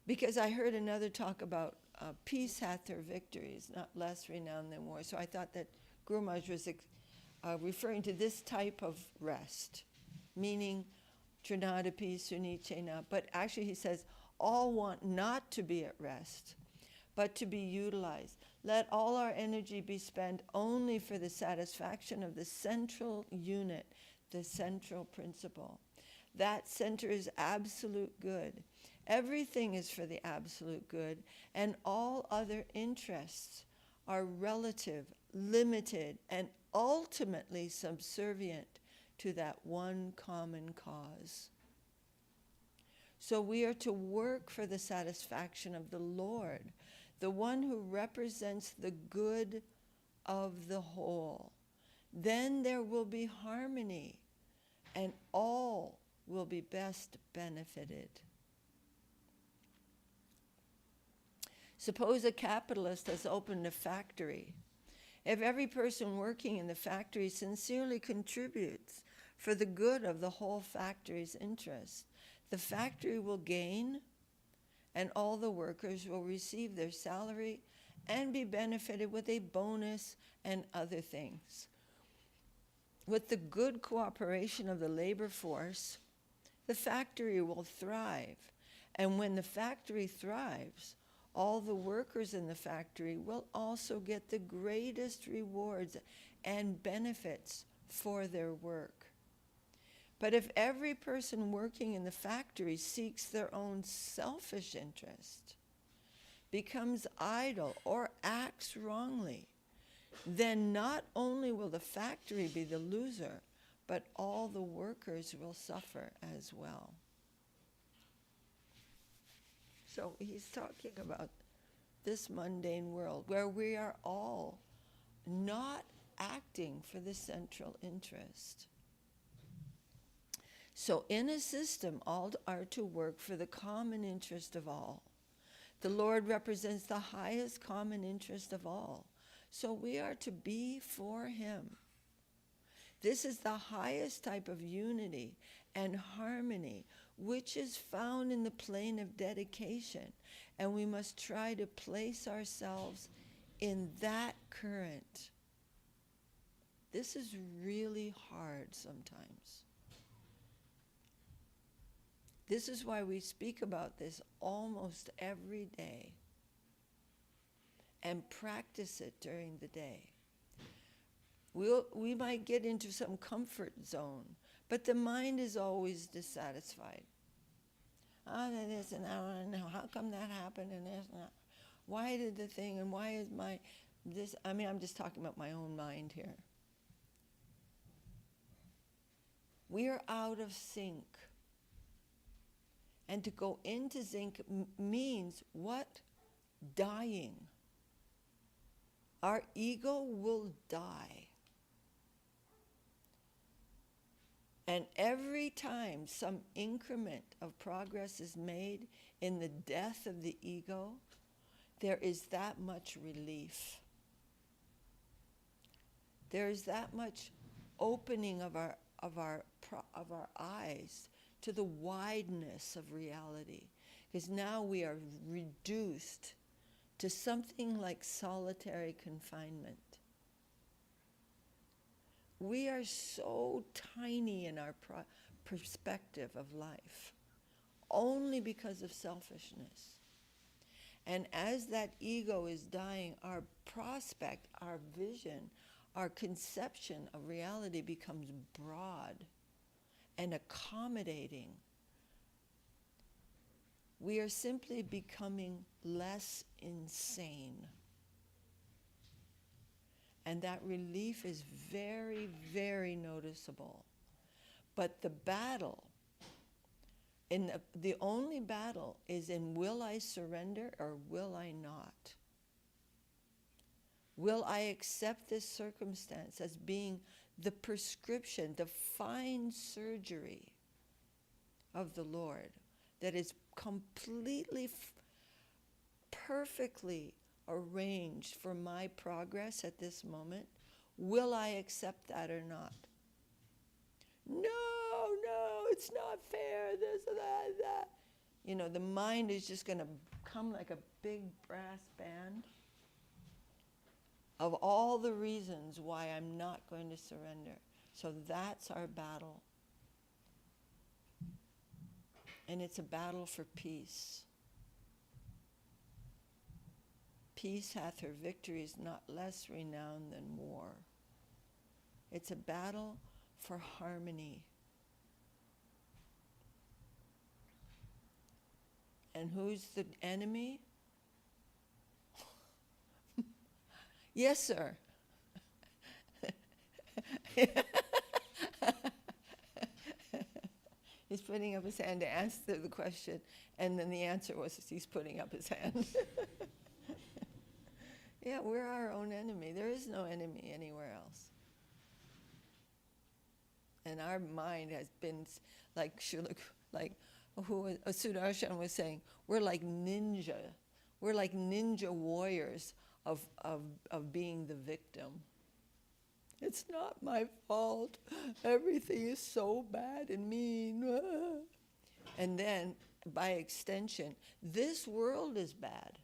Because I heard another talk about peace hath her victories, not less renowned than war. So I thought that Guru Maharaj was referring to this type of rest, meaning trinadapi sunichena. But actually he says, all want not to be at rest, but to be utilized. Let all our energy be spent only for the satisfaction of the central unit, the central principle. That center is absolute good. Everything is for the absolute good, and all other interests are relative, limited, and ultimately subservient to that one common cause. So we are to work for the satisfaction of the Lord, the one who represents the good of the whole. Then there will be harmony, and all will be best benefited. Suppose a capitalist has opened a factory. If every person working in the factory sincerely contributes for the good of the whole factory's interest, the factory will gain, and all the workers will receive their salary and be benefited with a bonus and other things. With the good cooperation of the labor force, the factory will thrive. And when the factory thrives, all the workers in the factory will also get the greatest rewards and benefits for their work. But if every person working in the factory seeks their own selfish interest, becomes idle, or acts wrongly, then not only will the factory be the loser, but all the workers will suffer as well. So he's talking about this mundane world where we are all not acting for the central interest. So in a system, all are to work for the common interest of all. The Lord represents the highest common interest of all. So we are to be for him. This is the highest type of unity and harmony, which is found in the plane of dedication. And we must try to place ourselves in that current. This is really hard sometimes. This is why we speak about this almost every day and practice it during the day. We might get into some comfort zone, but the mind is always dissatisfied. Oh, this and I want to know, how come that happened and this and that? Why did the thing and why is this? I mean, I'm just talking about my own mind here. We are out of sync. And to go into sync means what? Dying. Our ego will die. And every time some increment of progress is made in the death of the ego, there is that much relief. There is that much opening of our eyes to the wideness of reality. Because now we are reduced to something like solitary confinement. We are so tiny in our perspective of life, only because of selfishness. And as that ego is dying, our prospect, our vision, our conception of reality becomes broad and accommodating. We are simply becoming less insane. And that relief is very, very noticeable. But the battle, the only battle is in, will I surrender or will I not? Will I accept this circumstance as being the prescription, the fine surgery of the Lord that is completely, perfectly arranged for my progress at this moment? Will I accept that or not? No, it's not fair, this, that. You know, the mind is just going to come like a big brass band of all the reasons why I'm not going to surrender. So that's our battle. And it's a battle for peace. Peace hath her victories, not less renowned than war. It's a battle for harmony. And who's the enemy? Yes, sir. He's putting up his hand to answer the question, and then the answer was he's putting up his hand. Yeah, we're our own enemy. There is no enemy anywhere else. And our mind has been like who Sudarshan was saying, we're like ninja. We're like ninja warriors of being the victim. It's not my fault. Everything is so bad and mean. And then, by extension, this world is bad.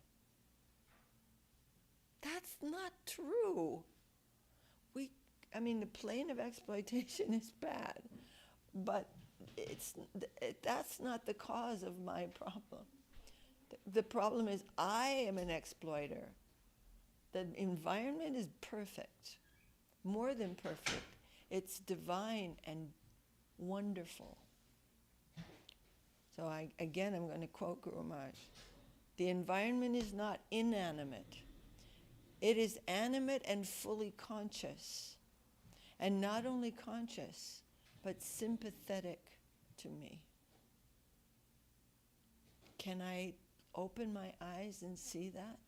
That's not true. The plane of exploitation is bad, but that's not the cause of my problem. The problem is I am an exploiter. The environment is perfect, more than perfect. It's divine and wonderful. So I'm going to quote Guru Maharaj. The environment is not inanimate. It is animate and fully conscious. And not only conscious, but sympathetic to me. Can I open my eyes and see that?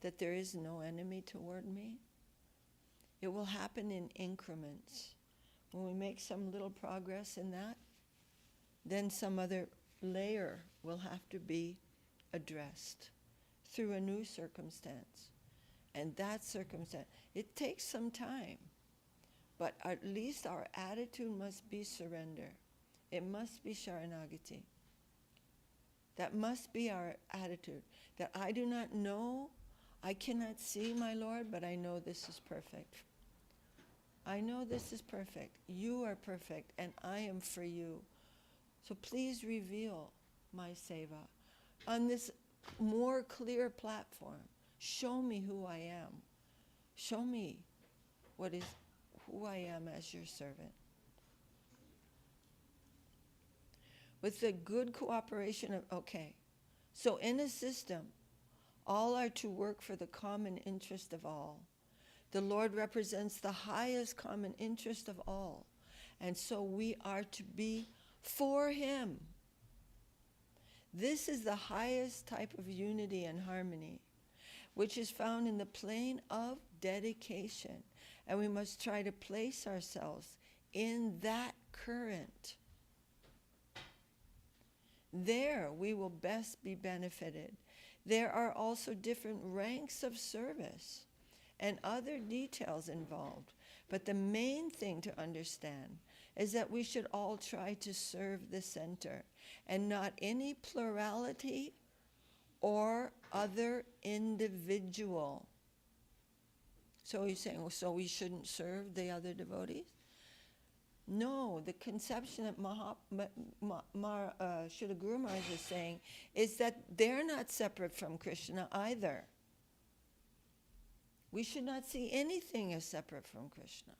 That there is no enemy toward me? It will happen in increments. When we make some little progress in that, then some other layer will have to be addressed through a new circumstance. And that circumstance, it takes some time, but at least our attitude must be surrender. It must be Sharanagati. That must be our attitude, that I do not know, I cannot see, my Lord, but I know this is perfect. I know this is perfect. You are perfect, and I am for you. So please reveal my seva on this more clear platform. Show me who I am. Show me who I am as your servant. With the good cooperation of, so in a system, all are to work for the common interest of all. The Lord represents the highest common interest of all, and so we are to be for Him. This is the highest type of unity and harmony, which is found in the plane of dedication, and we must try to place ourselves in that current. There we will best be benefited. There are also different ranks of service and other details involved, but the main thing to understand is that we should all try to serve the center and not any plurality or other individual. So he's saying, so we shouldn't serve the other devotees? No, the conception that Srila Guru Maharaj is saying is that they're not separate from Krishna either. We should not see anything as separate from Krishna.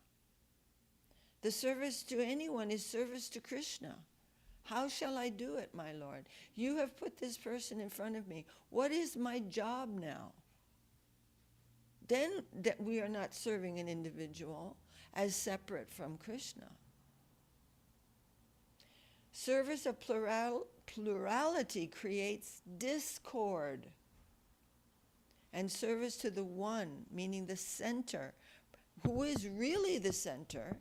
The service to anyone is service to Krishna. How shall I do it, my Lord? You have put this person in front of me. What is my job now? Then that we are not serving an individual as separate from Krishna. Service of plurality creates discord. And service to the one, meaning the center, who is really the center.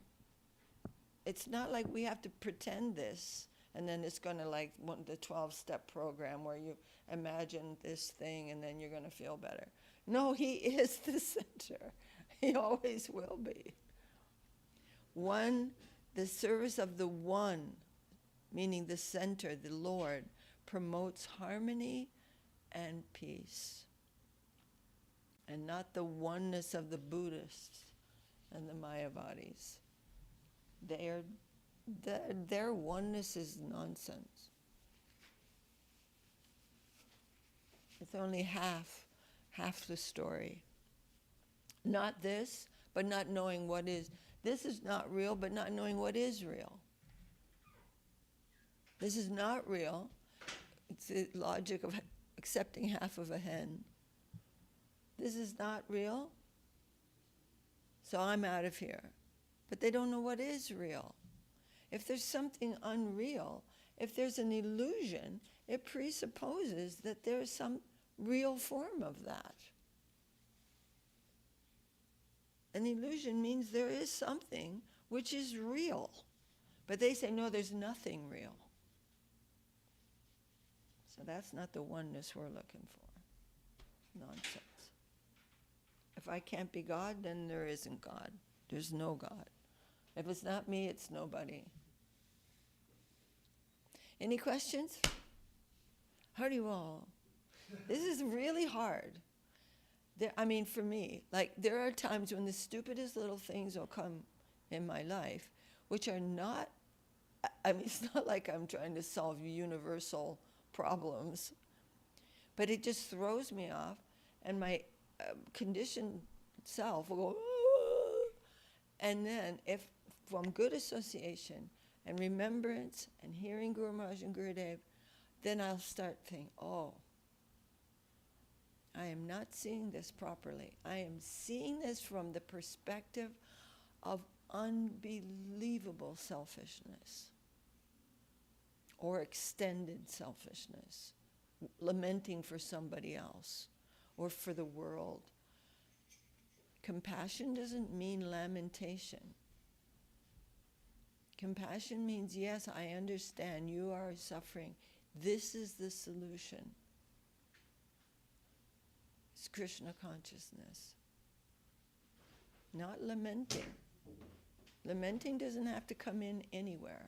It's not like we have to pretend this, and then it's going to like the 12-step program where you imagine this thing and then you're going to feel better. No, He is the center. He always will be. One, the service of the one, meaning the center, the Lord, promotes harmony and peace. And not the oneness of the Buddhists and the Mayavadis. Their oneness is nonsense. It's only half the story. Not this, but not knowing what is. This is not real, but not knowing what is real. This is not real. It's the logic of accepting half of a hen. This is not real, so I'm out of here. But they don't know what is real. If there's something unreal, if there's an illusion, it presupposes that there's some real form of that. An illusion means there is something which is real. But they say, no, there's nothing real. So that's not the oneness we're looking for. Nonsense. If I can't be God, then there isn't God. There's no God. If it's not me, it's nobody. Any questions? Howdy all. This is really hard. For me, there are times when the stupidest little things will come in my life, which are not, it's not like I'm trying to solve universal problems, but it just throws me off, and my conditioned self will go, "Aah!" And then if from good association and remembrance and hearing Guru Maharaj and Gurudev, then I'll start thinking, I am not seeing this properly. I am seeing this from the perspective of unbelievable selfishness or extended selfishness, lamenting for somebody else or for the world. Compassion doesn't mean lamentation. Compassion means, yes, I understand you are suffering. This is the solution. It's Krishna consciousness. Not lamenting. Lamenting doesn't have to come in anywhere.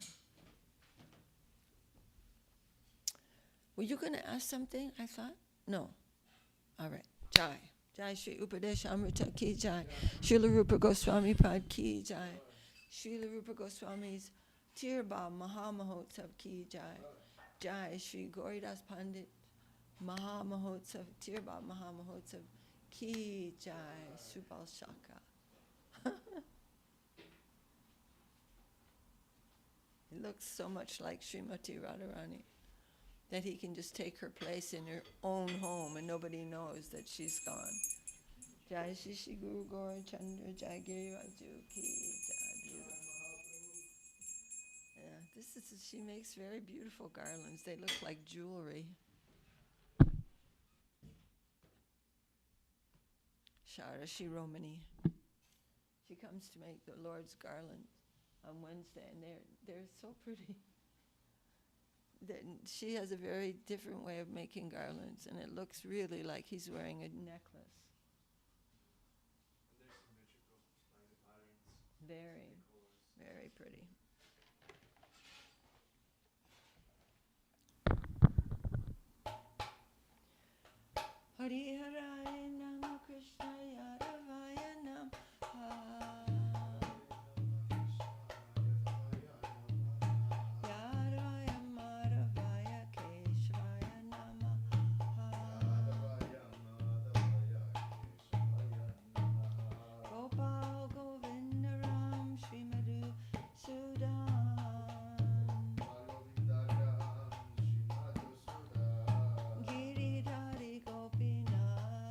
Were you going to ask something, I thought? No. All right. Jai. Jai Shri Upadesamrta ki jai. Srila Rupa Goswami Pad ki jai. Srila Rupa Goswami's Tirba Mahamahotsav ki jai. Jai Shri Gauridas Pandit Mahamahotsav, Tirba Mahamahotsav ki jai. Subal Shaka. He looks so much like Srimati Radharani that he can just take her place in her own home and nobody knows that she's gone. Jai Shri Shri Guru Gaur Chandra Jai Giri Raju ki jai. Beautiful. Yeah, she makes very beautiful garlands. They look like jewelry. Shara Shiromani. She comes to make the Lord's garland on Wednesday, and they're so pretty. She has a very different way of making garlands, and it looks really like he's wearing a necklace. And they're symmetrical, like the patterns. Very, the colors. very pretty. Hari Haraya Nam Krishna Yadavaya Nam Yadavaya Madhavaya Keshvaya Namaha Gopal Govinda Ram Shri Madhu Sudan Giridhari Gopinath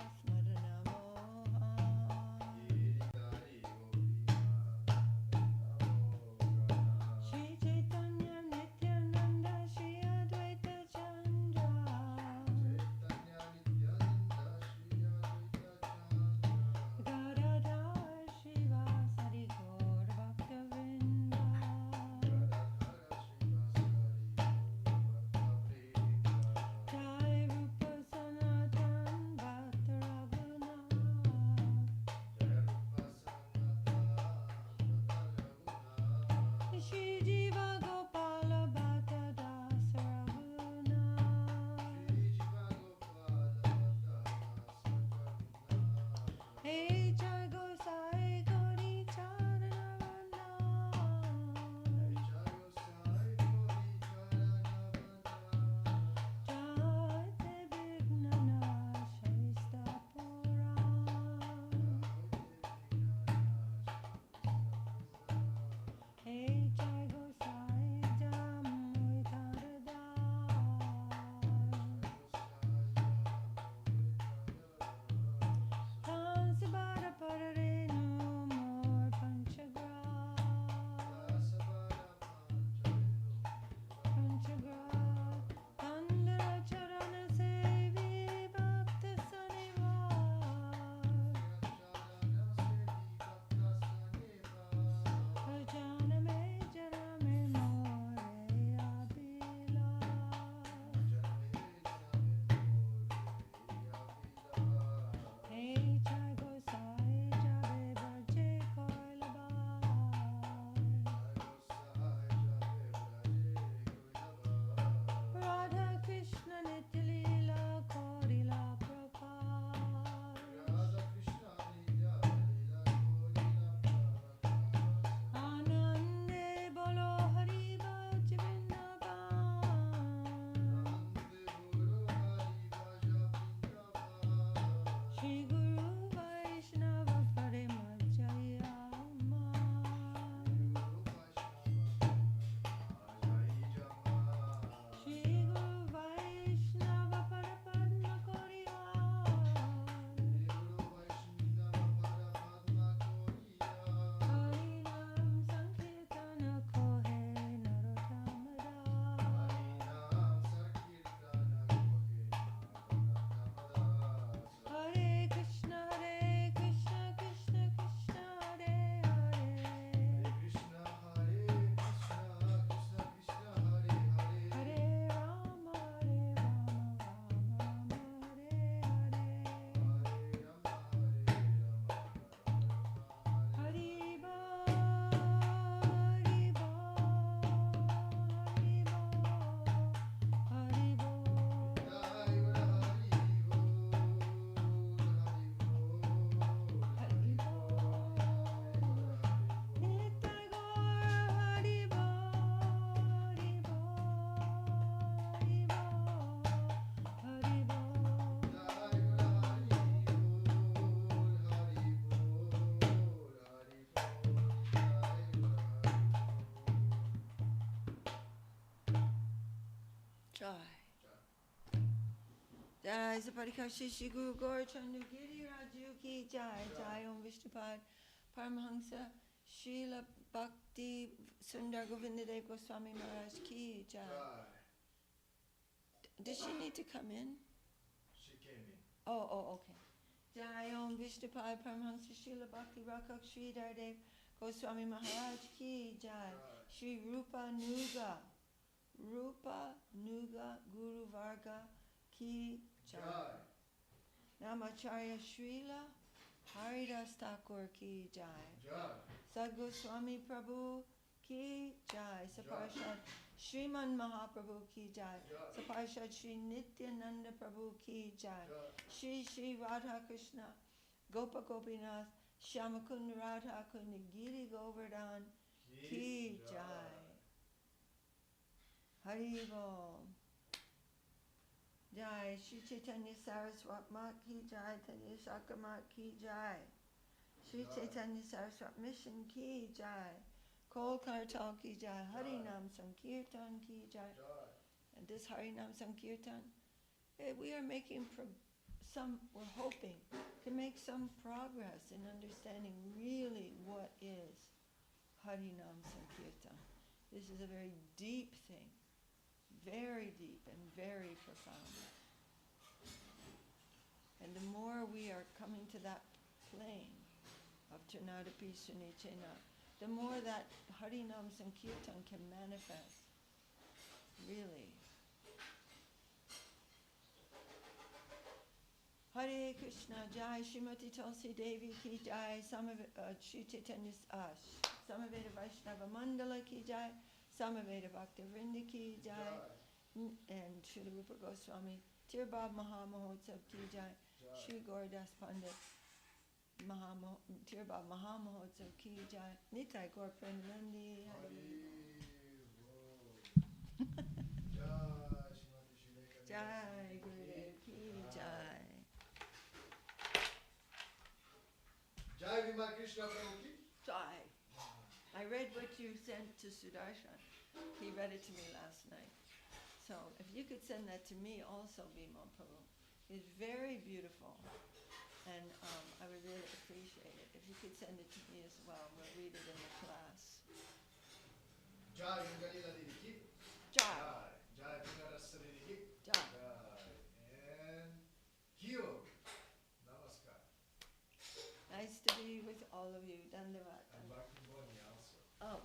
Jai. Jai. Jai Saparika Shishi Guru Gaur Chandu Giri Raju Ki Jai. Jai Om Vishnupad Paramahansa Srila Bhakti Sundar Govindadev Goswami Maharaj Ki Jai. Jai. Does she need to come in? She came in. Oh, okay. Jai Om Vishnupad Paramahansa Srila Bhakti Rakak Sri Dardev Goswami Maharaj Ki Jai. Shri Rupa Nuga Guru Varga Ki Jai. Namacharya Srila Haridas Thakur Ki Jai. Jai. Sadgoswami Prabhu Ki Jai. Saparshad Shriman Mahaprabhu Ki Jai. Saparshad Shri Nityananda Prabhu Ki Jai. Shri Shri Radha Krishna Gopa Gopinath Shyamakund Radha Kund Giri Govardhan Ki Jai. Hari Bol. Jai Shri Chaitanya Saraswat Mat Ki Jai. Tanya Sakamat Ki Jai. Shri Chaitanya Saraswat Mission Ki Jai. Kol Kartal Ki Jai. Hari Nam Sankirtan Ki Jai. And this Hari Nam Sankirtan, we are making we're hoping to make some progress in understanding really what is Hari Nam Sankirtan. This is a very deep thing, very deep and very profound. And the more we are coming to that plane of Trinadapi Sunichena, the more that Harinam Sankirtan can manifest, really. Hare Krishna, Jai Srimati Tulsi Devi Ki Jai, Shri Chaitanya Samaveda Vaishnava Mandala Ki Jai, Samaveda Bhakta Vrinda Ki Jai, and Shri Rupa Goswami Tirbab Mahamahotsav Ki Jai, Shri Gauradas Pandit Tirbab Mahamahotsav Ki Jai, Nitai Gaur Premanandi Jai Gurudev Ki Jai. Jai Vima Krishna Prabhu Ki Jai. I read what you sent to Sudarshan. He read it to me last night. So if you could send that to me also, Bhima Prabhu. It's very beautiful. And I would really appreciate it. If you could send it to me as well, we'll read it in the class. Jai Antya Lila Volume Ki Jai. Jai Vinarasari Ki Jai. And Kyo. Namaskar. Nice to be with all of you. Dandavat. And Bhakti Boni also. Oh,